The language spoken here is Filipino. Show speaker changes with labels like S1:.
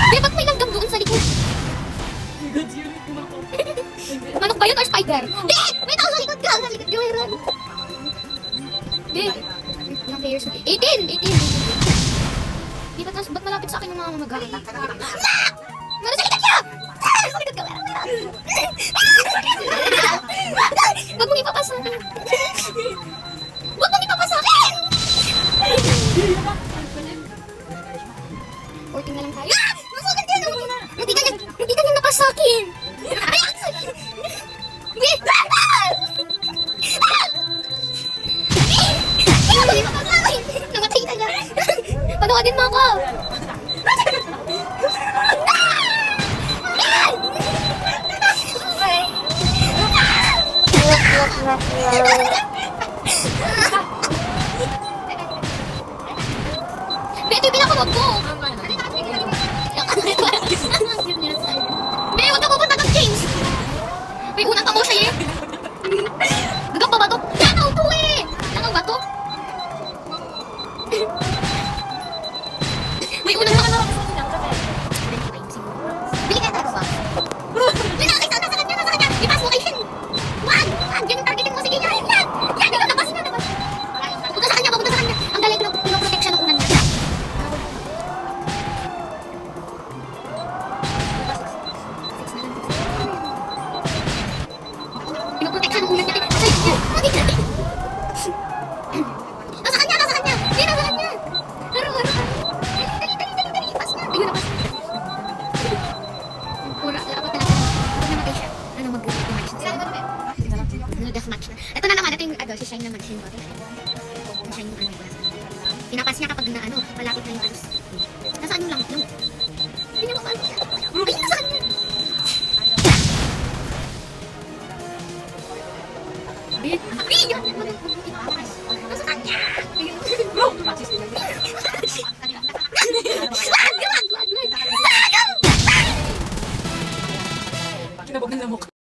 S1: Di, ba't may langgam doon sa likod? Manok ba yun or spider? Di! May tao sa likod ka! Sa likod ka, mayroon. Di! Ilang players na? 18! 18! Di, ba't malapit sa akin yung mga mamagahan? Na! Meron sa likod ka! Sa likod ka, mayroon. Huwag mong ipapasa akin. Huwag mong ipapasa akin! 14 na lang tayo. Ah! Masakit yan! Hindi ka niya napasa akin! Ay! Wait! Namatay na niya. Panoodin mo ako. Beto, yung pinakawag ko. Be, huwag ka pupunta ng James. May unang tamo siya eh. Gagap pa ba to? Langaw to eh! Langaw ba to? May unang tamo. Bili ka tayo ba? Linakit ka! Nasa kanya! Nasa kanya! Ipas mo kay Shin! Wag! Wag! Yan ang targetin mo! Sige yan! Yan! Yan! Yan! Labas na! Labas! Punta sa kanya! Punta sa kanya! Ang galing ng pinoprotection ng unan niya. Pinoprotection ng unan niya. Nasa kanya! Nasa kanya! Hindi! Nasa kanya! Laro! Laro! Dali! Dali! Dali! Dali! Pas na! Ayun na! Pas na! Pura! Dapat na lang. Pag namatay siya. Ano mag-match na siya? Ano deathmatch na. Ito na naman. Ito yung si Shine naman. Shine water. Si Shine yung ano. Pinapas niya kapag na ano. Malapit na yung ice. Nasaan yung lang? Yung... Hindi niya mapalo siya. Ayun! Nasa kanya! Ayun! Nasa kanya! Bro! Wag! Wag! Wag!
S2: Kinabog ng lamok.